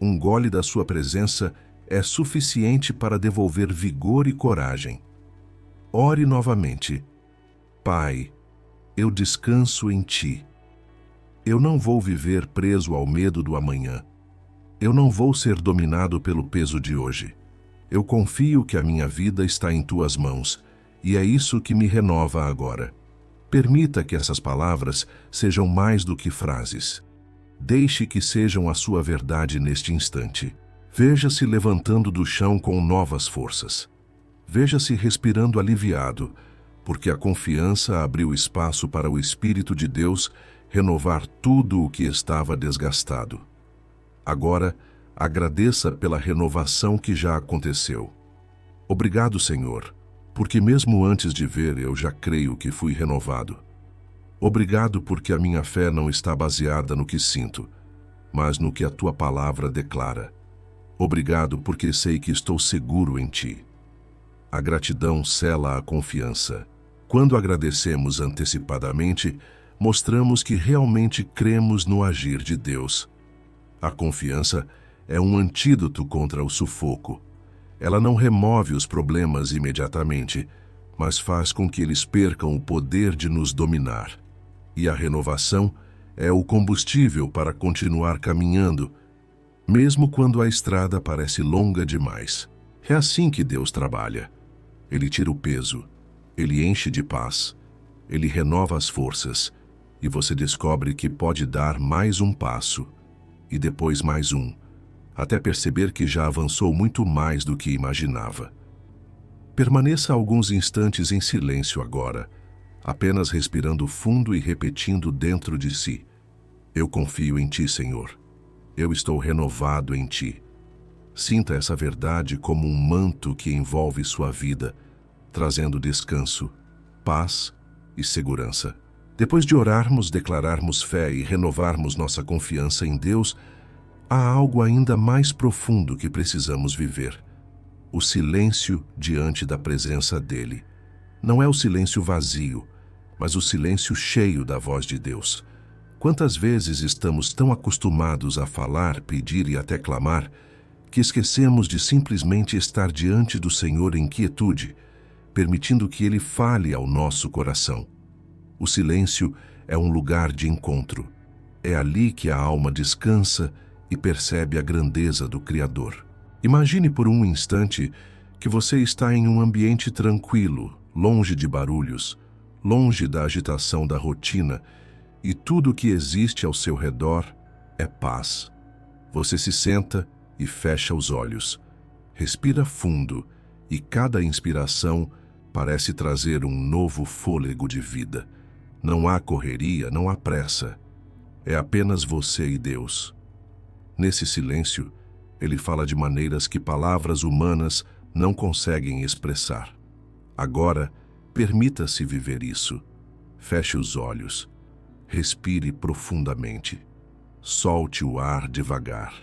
A: um gole da sua presença é suficiente para devolver vigor e coragem. ore novamente. Pai, eu descanso em Ti. Eu não vou viver preso ao medo do amanhã. Eu não vou ser dominado pelo peso de hoje. Eu confio que a minha vida está em Tuas mãos, e é isso que me renova agora. Permita que essas palavras sejam mais do que frases. Deixe que sejam a sua verdade neste instante. Veja-se levantando do chão com novas forças. Veja-se respirando aliviado, porque a confiança abriu espaço para o Espírito de Deus renovar tudo o que estava desgastado. Agora, agradeça pela renovação que já aconteceu. Obrigado, Senhor, porque mesmo antes de ver eu já creio que fui renovado. Obrigado porque a minha fé não está baseada no que sinto, mas no que a Tua palavra declara. Obrigado porque sei que estou seguro em Ti. A gratidão sela a confiança. Quando agradecemos antecipadamente, mostramos que realmente cremos no agir de Deus. A confiança é um antídoto contra o sufoco. Ela não remove os problemas imediatamente, mas faz com que eles percam o poder de nos dominar. E a renovação é o combustível para continuar caminhando, mesmo quando a estrada parece longa demais. É assim que Deus trabalha. Ele tira o peso, Ele enche de paz, Ele renova as forças, e você descobre que pode dar mais um passo, e depois mais um, até perceber que já avançou muito mais do que imaginava. Permaneça alguns instantes em silêncio agora, apenas respirando fundo e repetindo dentro de si: eu confio em Ti, Senhor. Eu estou renovado em Ti. Sinta essa verdade como um manto que envolve sua vida, trazendo descanso, paz e segurança. Depois de orarmos, declararmos fé e renovarmos nossa confiança em Deus, há algo ainda mais profundo que precisamos viver: o silêncio diante da presença dEle. Não é o silêncio vazio, mas o silêncio cheio da voz de Deus. Quantas vezes estamos tão acostumados a falar, pedir e até clamar, que esquecemos de simplesmente estar diante do Senhor em quietude, permitindo que Ele fale ao nosso coração. O silêncio é um lugar de encontro. É ali que a alma descansa e percebe a grandeza do Criador. Imagine por um instante que você está em um ambiente tranquilo, longe de barulhos, longe da agitação da rotina, e tudo o que existe ao seu redor é paz. Você se senta e fecha os olhos, respira fundo, e cada inspiração parece trazer um novo fôlego de vida. Não há correria, não há pressa. É apenas você e Deus. Nesse silêncio, Ele fala de maneiras que palavras humanas não conseguem expressar. Agora, permita-se viver isso. Feche os olhos. Respire profundamente. Solte o ar devagar.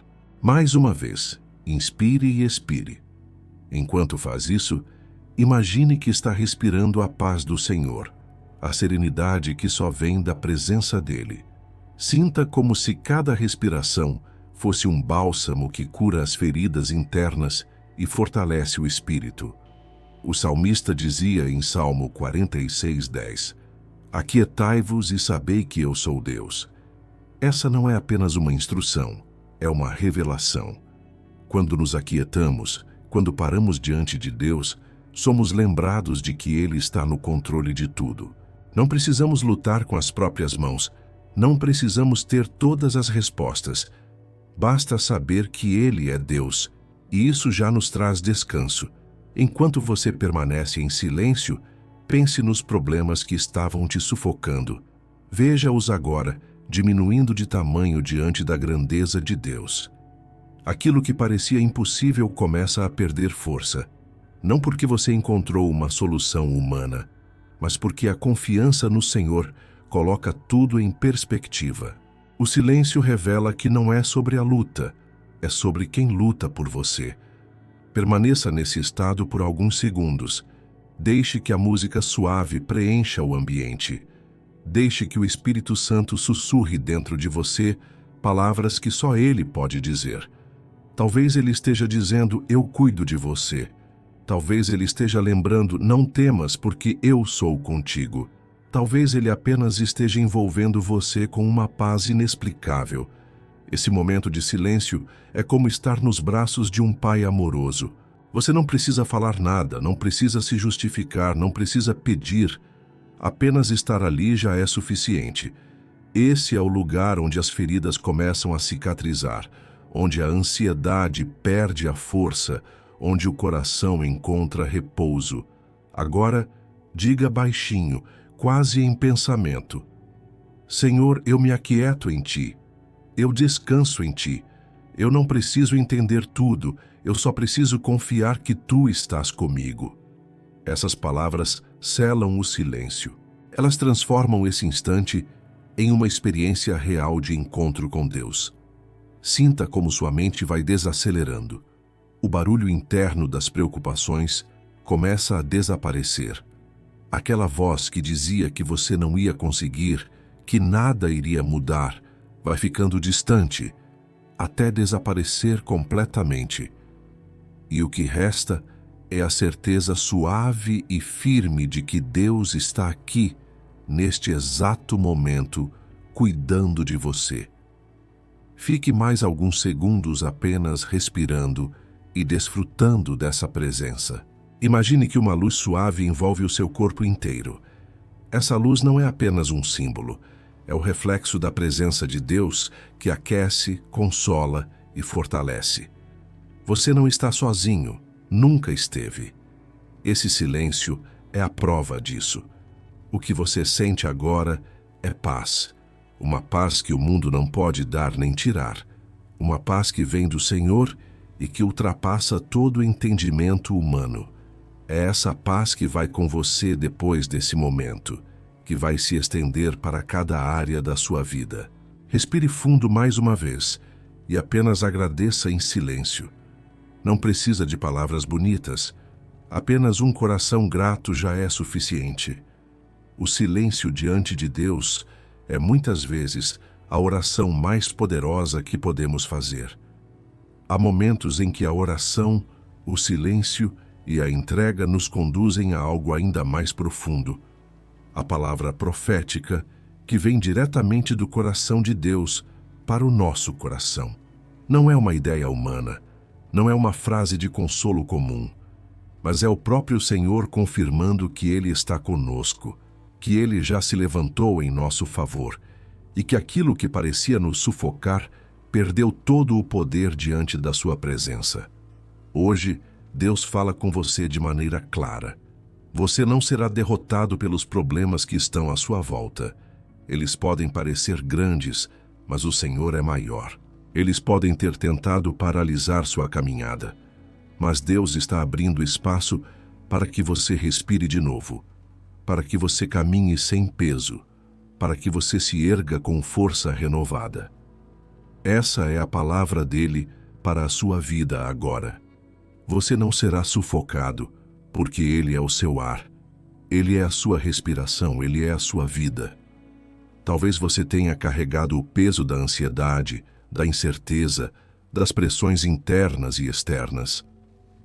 A: Mais uma vez, inspire e expire. Enquanto faz isso, imagine que está respirando a paz do Senhor, a serenidade que só vem da presença dEle. Sinta como se cada respiração fosse um bálsamo que cura as feridas internas e fortalece o espírito. O salmista dizia em Salmo 46:10: aquietai-vos e sabei que eu sou Deus. Essa não é apenas uma instrução, é uma revelação. Quando nos aquietamos, quando paramos diante de Deus, somos lembrados de que Ele está no controle de tudo. Não precisamos lutar com as próprias mãos, não precisamos ter todas as respostas. Basta saber que Ele é Deus, e isso já nos traz descanso. Enquanto você permanece em silêncio, pense nos problemas que estavam te sufocando. Veja-os agora, diminuindo de tamanho diante da grandeza de Deus. Aquilo que parecia impossível começa a perder força, não porque você encontrou uma solução humana, mas porque a confiança no Senhor coloca tudo em perspectiva. O silêncio revela que não é sobre a luta, é sobre quem luta por você. Permaneça nesse estado por alguns segundos. Deixe que a música suave preencha o ambiente. Deixe que o Espírito Santo sussurre dentro de você palavras que só Ele pode dizer. Talvez Ele esteja dizendo: eu cuido de você. Talvez ele esteja lembrando: não temas, porque eu sou contigo. Talvez ele apenas esteja envolvendo você com uma paz inexplicável. Esse momento de silêncio é como estar nos braços de um pai amoroso. Você não precisa falar nada, não precisa se justificar, não precisa pedir. Apenas estar ali já é suficiente. Esse é o lugar onde as feridas começam a cicatrizar, onde a ansiedade perde a força, onde o coração encontra repouso. Agora, diga baixinho, quase em pensamento: Senhor, eu me aquieto em Ti. Eu descanso em Ti. Eu não preciso entender tudo, eu só preciso confiar que Tu estás comigo. Essas palavras selam o silêncio. Elas transformam esse instante em uma experiência real de encontro com Deus. Sinta como sua mente vai desacelerando. O barulho interno das preocupações começa a desaparecer. Aquela voz que dizia que você não ia conseguir, que nada iria mudar, vai ficando distante, até desaparecer completamente. E o que resta é a certeza suave e firme de que Deus está aqui, neste exato momento, cuidando de você. Fique mais alguns segundos apenas respirando e desfrutando dessa presença. Imagine que uma luz suave envolve o seu corpo inteiro. Essa luz não é apenas um símbolo, é o reflexo da presença de Deus que aquece, consola e fortalece. Você não está sozinho, nunca esteve. Esse silêncio é a prova disso. O que você sente agora é paz. Uma paz que o mundo não pode dar nem tirar. Uma paz que vem do Senhor e que ultrapassa todo entendimento humano. É essa paz que vai com você depois desse momento, que vai se estender para cada área da sua vida. Respire fundo mais uma vez e apenas agradeça em silêncio. Não precisa de palavras bonitas. Apenas um coração grato já é suficiente. O silêncio diante de Deus é muitas vezes a oração mais poderosa que podemos fazer. Há momentos em que a oração, o silêncio e a entrega nos conduzem a algo ainda mais profundo. A palavra profética que vem diretamente do coração de Deus para o nosso coração. Não é uma ideia humana, não é uma frase de consolo comum, mas é o próprio Senhor confirmando que Ele está conosco, que Ele já se levantou em nosso favor e que aquilo que parecia nos sufocar perdeu todo o poder diante da sua presença. Hoje, Deus fala com você de maneira clara. Você não será derrotado pelos problemas que estão à sua volta. Eles podem parecer grandes, mas o Senhor é maior. Eles podem ter tentado paralisar sua caminhada, mas Deus está abrindo espaço para que você respire de novo, para que você caminhe sem peso, para que você se erga com força renovada. Essa é a palavra dele para a sua vida agora. Você não será sufocado, porque Ele é o seu ar. Ele é a sua respiração, Ele é a sua vida. Talvez você tenha carregado o peso da ansiedade, da incerteza, das pressões internas e externas.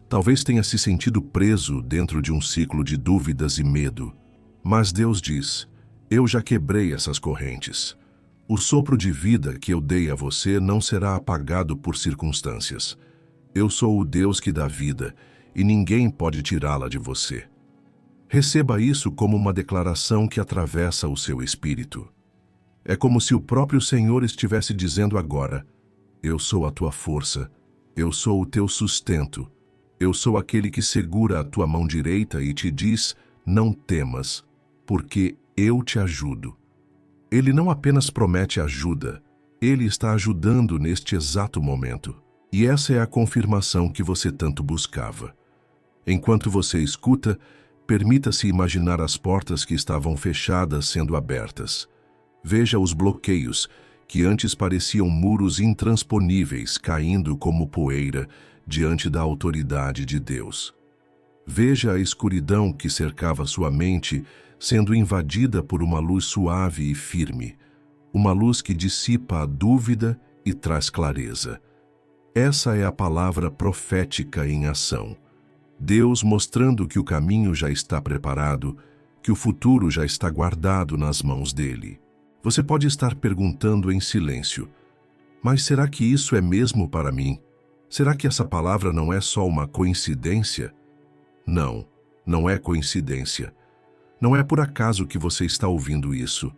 A: Talvez tenha se sentido preso dentro de um ciclo de dúvidas e medo. Mas Deus diz: eu já quebrei essas correntes. O sopro de vida que eu dei a você não será apagado por circunstâncias. Eu sou o Deus que dá vida, e ninguém pode tirá-la de você. Receba isso como uma declaração que atravessa o seu espírito. É como se o próprio Senhor estivesse dizendo agora: eu sou a tua força, eu sou o teu sustento, eu sou aquele que segura a tua mão direita e te diz: não temas, porque eu te ajudo. Ele não apenas promete ajuda, Ele está ajudando neste exato momento. E essa é a confirmação que você tanto buscava. Enquanto você escuta, permita-se imaginar as portas que estavam fechadas sendo abertas. Veja os bloqueios, que antes pareciam muros intransponíveis, caindo como poeira diante da autoridade de Deus. Veja a escuridão que cercava sua mente sendo invadida por uma luz suave e firme, uma luz que dissipa a dúvida e traz clareza. Essa é a palavra profética em ação. Deus mostrando que o caminho já está preparado, que o futuro já está guardado nas mãos dele. Você pode estar perguntando em silêncio: mas será que isso é mesmo para mim? Será que essa palavra não é só uma coincidência? Não, não é coincidência. Não é por acaso que você está ouvindo isso.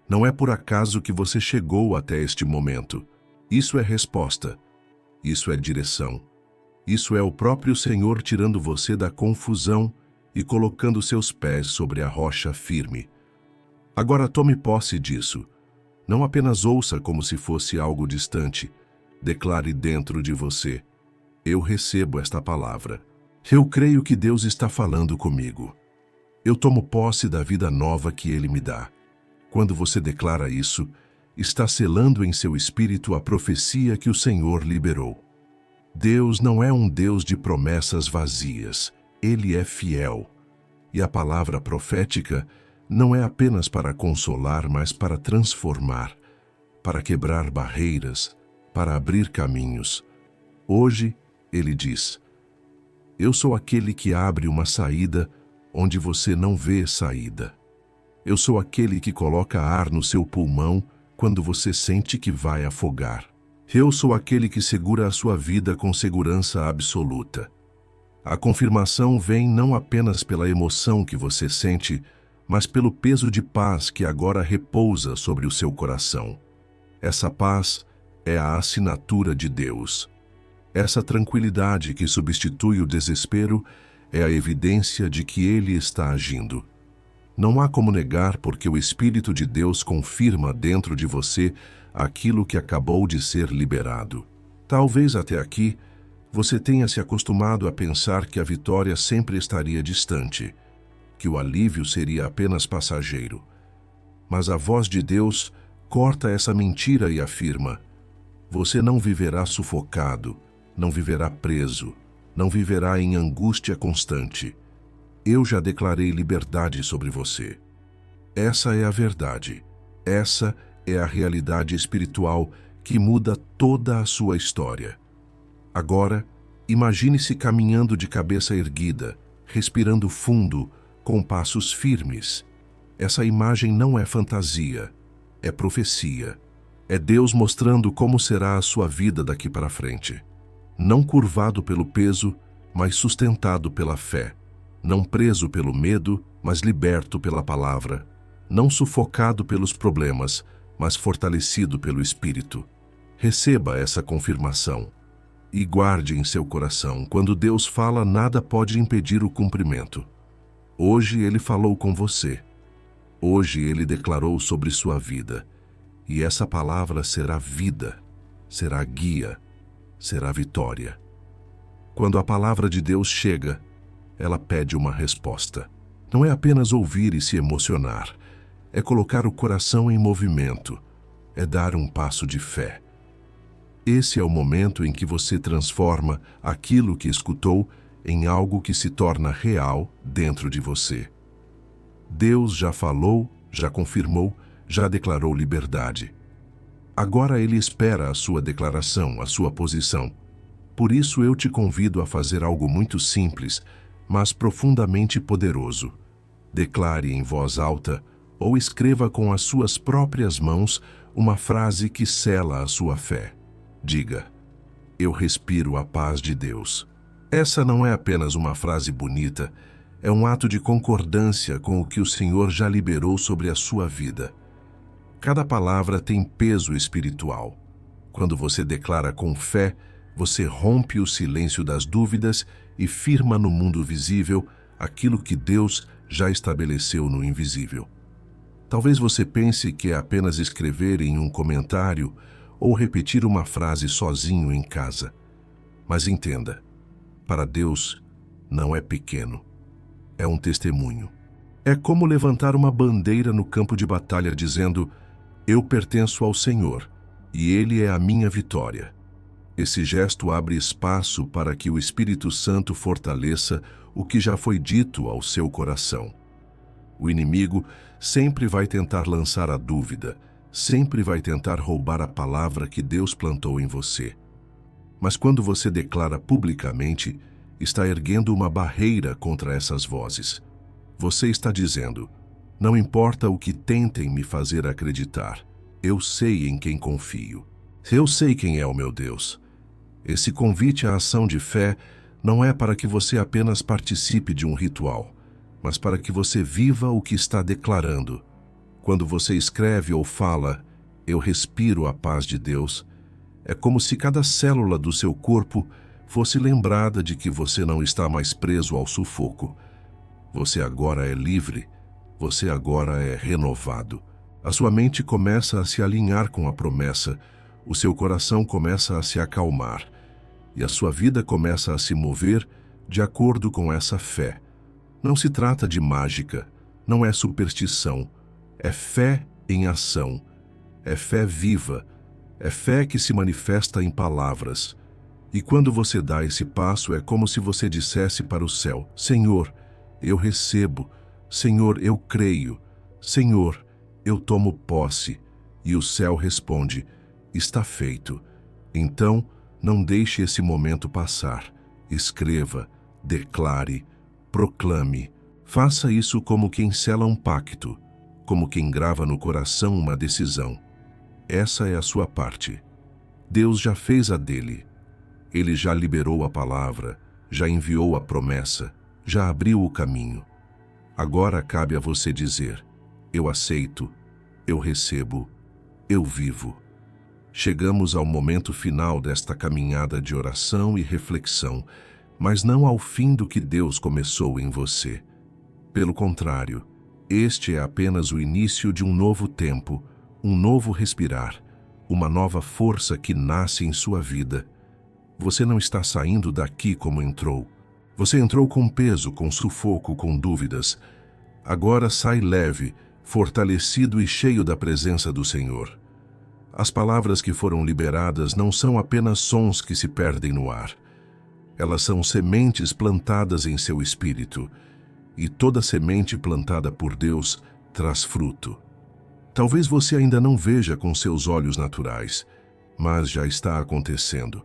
A: Não é por acaso que você chegou até este momento. Isso é resposta. Isso é direção. Isso é o próprio Senhor tirando você da confusão e colocando seus pés sobre a rocha firme. Agora tome posse disso. Não apenas ouça como se fosse algo distante. Declare dentro de você: eu recebo esta palavra. Eu creio que Deus está falando comigo. Eu tomo posse da vida nova que Ele me dá. Quando você declara isso, está selando em seu espírito a profecia que o Senhor liberou. Deus não é um Deus de promessas vazias. Ele é fiel. E a palavra profética não é apenas para consolar, mas para transformar, para quebrar barreiras, para abrir caminhos. Hoje, Ele diz: eu sou aquele que abre uma saída onde você não vê saída. Eu sou aquele que coloca ar no seu pulmão quando você sente que vai afogar. Eu sou aquele que segura a sua vida com segurança absoluta. A confirmação vem não apenas pela emoção que você sente, mas pelo peso de paz que agora repousa sobre o seu coração. Essa paz é a assinatura de Deus. Essa tranquilidade que substitui o desespero é a evidência de que Ele está agindo. Não há como negar, porque o Espírito de Deus confirma dentro de você aquilo que acabou de ser liberado. Talvez até aqui você tenha se acostumado a pensar que a vitória sempre estaria distante, que o alívio seria apenas passageiro. Mas a voz de Deus corta essa mentira e afirma: você não viverá sufocado, não viverá preso, não viverá em angústia constante. Eu já declarei liberdade sobre você. Essa é a verdade. Essa é a realidade espiritual que muda toda a sua história. Agora, imagine-se caminhando de cabeça erguida, respirando fundo, com passos firmes. Essa imagem não é fantasia, é profecia. É Deus mostrando como será a sua vida daqui para frente. Não curvado pelo peso, mas sustentado pela fé. Não preso pelo medo, mas liberto pela palavra. Não sufocado pelos problemas, mas fortalecido pelo Espírito. Receba essa confirmação e guarde em seu coração. Quando Deus fala, nada pode impedir o cumprimento. Hoje Ele falou com você. Hoje Ele declarou sobre sua vida. E essa palavra será vida, será guia, será vitória. Quando a palavra de Deus chega, ela pede uma resposta. Não é apenas ouvir e se emocionar. É colocar o coração em movimento. É dar um passo de fé. Esse é o momento em que você transforma aquilo que escutou em algo que se torna real dentro de você. Deus já falou, já confirmou, já declarou liberdade. Agora Ele espera a sua declaração, a sua posição. Por isso eu te convido a fazer algo muito simples, mas profundamente poderoso. Declare em voz alta ou escreva com as suas próprias mãos uma frase que sela a sua fé. Diga: eu respiro a paz de Deus. Essa não é apenas uma frase bonita, é um ato de concordância com o que o Senhor já liberou sobre a sua vida. Cada palavra tem peso espiritual. Quando você declara com fé, você rompe o silêncio das dúvidas e firma no mundo visível aquilo que Deus já estabeleceu no invisível. Talvez você pense que é apenas escrever em um comentário ou repetir uma frase sozinho em casa. Mas entenda, para Deus não é pequeno, é um testemunho. É como levantar uma bandeira no campo de batalha dizendo: eu pertenço ao Senhor e Ele é a minha vitória. Esse gesto abre espaço para que o Espírito Santo fortaleça o que já foi dito ao seu coração. O inimigo sempre vai tentar lançar a dúvida, sempre vai tentar roubar a palavra que Deus plantou em você. Mas quando você declara publicamente, está erguendo uma barreira contra essas vozes. Você está dizendo: não importa o que tentem me fazer acreditar, eu sei em quem confio. Eu sei quem é o meu Deus. Esse convite à ação de fé não é para que você apenas participe de um ritual, mas para que você viva o que está declarando. Quando você escreve ou fala, eu respiro a paz de Deus, é como se cada célula do seu corpo fosse lembrada de que você não está mais preso ao sufoco. Você agora é livre, você agora é renovado. A sua mente começa a se alinhar com a promessa, o seu coração começa a se acalmar e a sua vida começa a se mover de acordo com essa fé. Não se trata de mágica, não é superstição, é fé em ação, é fé viva, é fé que se manifesta em palavras. E quando você dá esse passo, é como se você dissesse para o céu: Senhor, eu recebo, Senhor, eu creio, Senhor, eu tomo posse. E o céu responde: está feito. Então, não deixe esse momento passar. Escreva, declare, proclame. Faça isso como quem sela um pacto, como quem grava no coração uma decisão. Essa é a sua parte. Deus já fez a dele. Ele já liberou a palavra, já enviou a promessa, já abriu o caminho. Agora cabe a você dizer: eu aceito, eu recebo, eu vivo. Chegamos ao momento final desta caminhada de oração e reflexão, mas não ao fim do que Deus começou em você. Pelo contrário, este é apenas o início de um novo tempo, um novo respirar, uma nova força que nasce em sua vida. Você não está saindo daqui como entrou. Você entrou com peso, com sufoco, com dúvidas. Agora sai leve, fortalecido e cheio da presença do Senhor. As palavras que foram liberadas não são apenas sons que se perdem no ar. Elas são sementes plantadas em seu espírito. E toda semente plantada por Deus traz fruto. Talvez você ainda não veja com seus olhos naturais, mas já está acontecendo.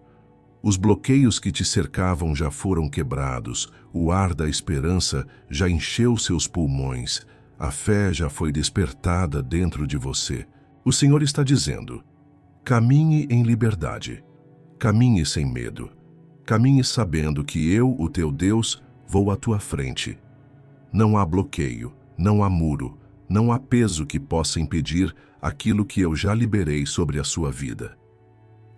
A: Os bloqueios que te cercavam já foram quebrados, o ar da esperança já encheu seus pulmões, a fé já foi despertada dentro de você. O Senhor está dizendo: caminhe em liberdade, caminhe sem medo, caminhe sabendo que eu, o teu Deus, vou à tua frente. Não há bloqueio, não há muro, não há peso que possa impedir aquilo que eu já liberei sobre a sua vida.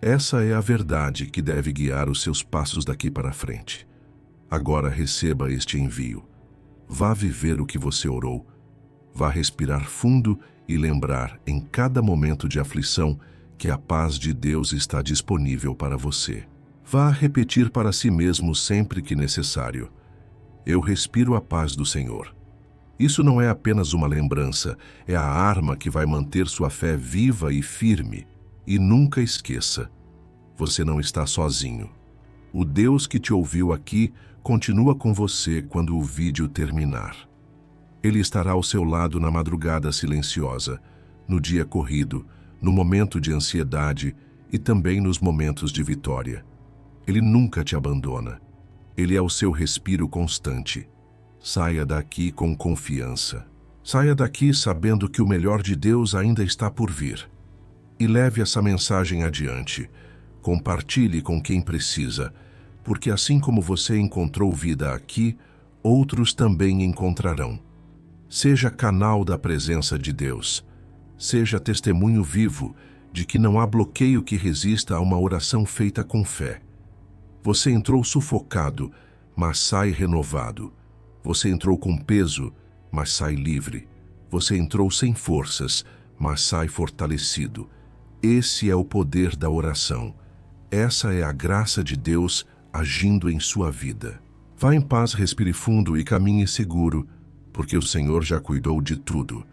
A: Essa é a verdade que deve guiar os seus passos daqui para frente. Agora receba este envio. Vá viver o que você orou. Vá respirar fundo e lembrar em cada momento de aflição que a paz de Deus está disponível para você. Vá repetir para si mesmo sempre que necessário: eu respiro a paz do Senhor. Isso não é apenas uma lembrança, é a arma que vai manter sua fé viva e firme. E nunca esqueça, você não está sozinho. O Deus que te ouviu aqui continua com você quando o vídeo terminar. Ele estará ao seu lado na madrugada silenciosa, no dia corrido, no momento de ansiedade e também nos momentos de vitória. Ele nunca te abandona. Ele é o seu respiro constante. Saia daqui com confiança. Saia daqui sabendo que o melhor de Deus ainda está por vir. E leve essa mensagem adiante. Compartilhe com quem precisa, porque assim como você encontrou vida aqui, outros também encontrarão. Seja canal da presença de Deus. Seja testemunho vivo de que não há bloqueio que resista a uma oração feita com fé. Você entrou sufocado, mas sai renovado. Você entrou com peso, mas sai livre. Você entrou sem forças, mas sai fortalecido. Esse é o poder da oração. Essa é a graça de Deus agindo em sua vida. Vá em paz, respire fundo e caminhe seguro, porque o Senhor já cuidou de tudo.